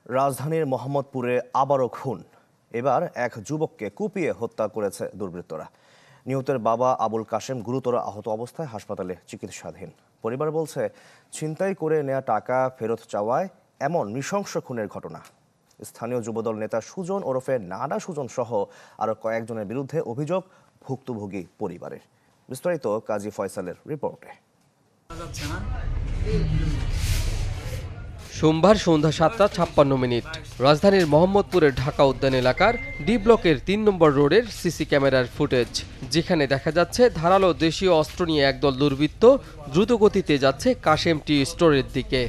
রাজধানীর মোহাম্মদপুরে আবারও খুন। এবার এক যুবককে কুপিয়ে হত্যা করেছে দুর্বৃত্তরা। নিহতের বাবা আবুল কাশেম গুরুতর আহত অবস্থায় হাসপাতালে চিকিৎসাধীন। পরিবার বলছে, ছিনতাই করে নেওয়া টাকা ফেরত চাওয়ায় এমন নৃশংস খুনের ঘটনা। স্থানীয় যুবদল নেতা সুজন ওরফে নাডা সুজন সহ আরও কয়েকজনের বিরুদ্ধে অভিযোগ ভুক্তভোগী পরিবারের। বিস্তারিত কাজী ফয়সালের রিপোর্টে। সোমবার সন্ধ্যা 7:56 রাজধানীর মোহাম্মদপুরের ঢাকা উদ্যান এলাকার ডি ব্লকের ৩ নম্বর রোডের সিসি ক্যামেরার ফুটেজ, যেখানে দেখা যাচ্ছে ধারালো দেশীয় অস্ত্র নিয়ে একদল দুর্বৃত্ত দ্রুতগতিতে যাচ্ছে কাশেম টি স্টোরের দিকে।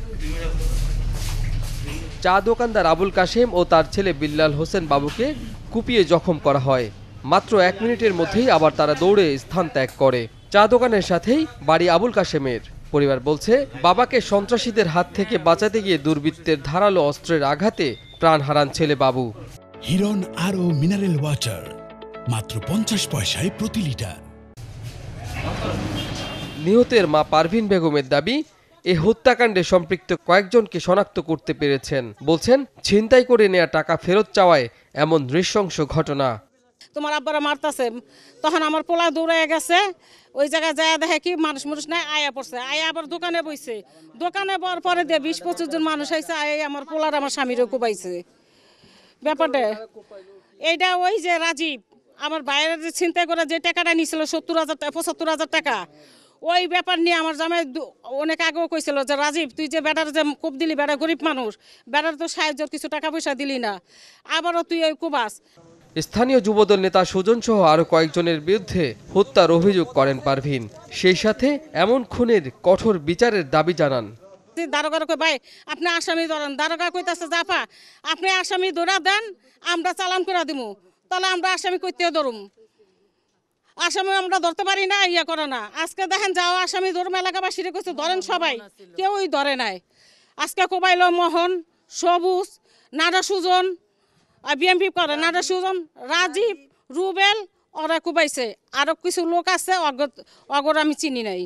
চা দোকানদার আবুল কাশেম ও তার ছেলে বিল্লাল হোসেন বাবুকে কুপিয়ে জখম করা হয়। মাত্র 1 মিনিটের মধ্যেই আবার তারা দৌড়ে স্থান ত্যাগ করে। চা দোকানের সাথেই বাড়ি আবুল কাশেমের। পরিবার বলছে, বাবাকে সন্ত্রাসীদের হাত থেকে বাঁচাতে গিয়ে দুর্বৃত্তের ধারালো অস্ত্রের আঘাতে প্রাণ হারান ছেলে বাবু। হিরন আরও মিনারেল ওয়াটার মাত্র 50 পয়সায় প্রতি লিটার। নিহতের মা পারভিন বেগমের দাবি, এ হত্যাকাণ্ডে সম্পৃক্ত কয়েকজনকে শনাক্ত করতে পেরেছেন। বলছেন, ছিনতাই করে নেওয়া টাকা ফেরত চাওয়ায় এমন নৃশংস ঘটনা। তোমার আব্বারা মারতাছে, তখন আমার পোলা দৌড়ে গেছে, ওই জায়গায় যায় দেখে কি মানুষ নাই, আয়া পড়ছে, আয়া আবার দোকানে বইছে, দোকানে বর পরে দিয়ে 20-25 জন মানুষ আইছে, আয়া আমার পোলার আমার স্বামীরও কুবাইছে। ব্যাপারটা এইটা ওই যে রাজীব আমার বাইরের যে ছিনতাই করে যে টাকাটা নিয়েছিল 70,000-75,000 টাকা, ওই ব্যাপার নিয়ে আমার জামাই অনেক আগেও কইছিল যে রাজীব তুই যে বেটার যে কোপ দিলি, বেটা গরিব মানুষ, বেটার তো সাহায্যের কিছু টাকা পয়সা দিলি না, আবারও তুই ওই কুবাস। স্থানীয় যুবদল নেতা সুজন সহ আরো কয়েকজনের বিরুদ্ধে হত্যার অভিযোগ করেন পারভিন। সেই সাথে এমন খুনের কঠোর বিচারের দাবি জানান। দারোগার কই ভাই আপনি আসামি ধরেন, দারোগা কইতাছে জাফা আপনি আসামি ধরা দেন, আমরা চালান করে দিমু, তাহলে আমরা আসামি কইতেও ধরুম, আসামি আমরা ধরতে পারি না, ইয়া করে না। আজকে দেখেন যাও আসামি ধরুম, এলাকাবাসীরা কইছে ধরেন, সবাই কেউই ধরে নাই। আজকে কোবাইল মোহন, সবুজ, নাডা সুজন, বিএমপি করে নাডা সুজন, রাজীব, রুবেল, ওরা কুবাইছে। আরো কিছু লোক আছে অগর আমি চিনি নাই।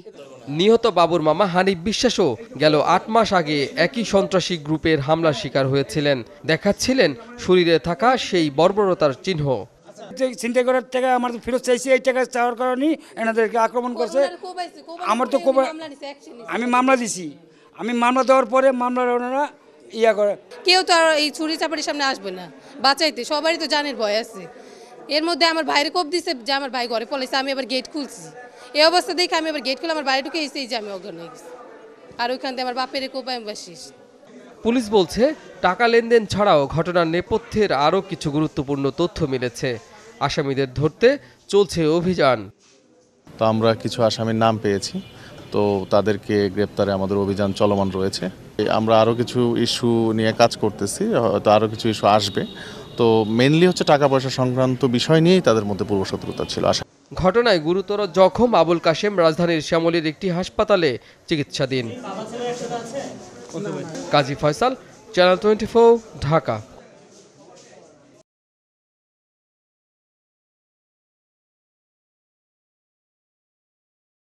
নিহত বাবুর মামা হানিফ বিশ্বাসও গেল 8 মাস আগে একই সন্ত্রাসী গ্রুপের হামলার শিকার হয়েছিলেন। দেখাচ্ছিলেন শরীরে থাকা সেই বর্বরতার চিহ্ন। চিন্তা করার টাকা আমার ফেরত চাইছি, এই টাকা চাওয়ার কারণে এনাদেরকে আক্রমণ করছে। আমার তো আমি মামলা দিছি, আমি মামলা দেওয়ার পরে মামলার ওনারা ইয়া করে। কেউ তো আর এই ছুরি চাপাটির সামনে আসবে না বাঁচাইতে, সবারই তো জানের ভয় আছে। এর মধ্যে আমার ভাইরে কোপ দিছে যে আমার ভাই ঘরে পলাইছে, আমি আবার গেট খুলছি। এই অবস্থা দেখে আমি আবার গেট খুলে আমার বাইরে ঢুকে এসেই যে আমি অজ্ঞান হয়ে গেছি, আর ওইখান থেকে আমার বাপের কোপ আমি বাসিস। পুলিশ বলছে, টাকা লেনদেন ছাড়াও ঘটনার নেপথ্যের আরও কিছু গুরুত্বপূর্ণ তথ্য মিলেছে। আসামিদের ধরতে চলছে অভিযান। তো আমরা কিছু আসামির নাম পেয়েছি, তো তাদেরকে গ্রেপ্তারে আমাদের অভিযান চলমান রয়েছে। আমরা আরও কিছু ইস্যু নিয়ে কাজ করতেছি, হয়তো আরও কিছু ইস্যু আসবে। তো মেইনলি হচ্ছে টাকা পয়সা সংক্রান্ত বিষয় নিয়েই তাদের মধ্যে পূর্বশত্রুতা ছিল। ঘটনায় গুরুতর জখম আবুল কাশেম রাজধানীর শ্যামলীর একটি হাসপাতালে চিকিৎসাধীন। কাজী ফয়সাল, চ্যানেল 24, ঢাকা।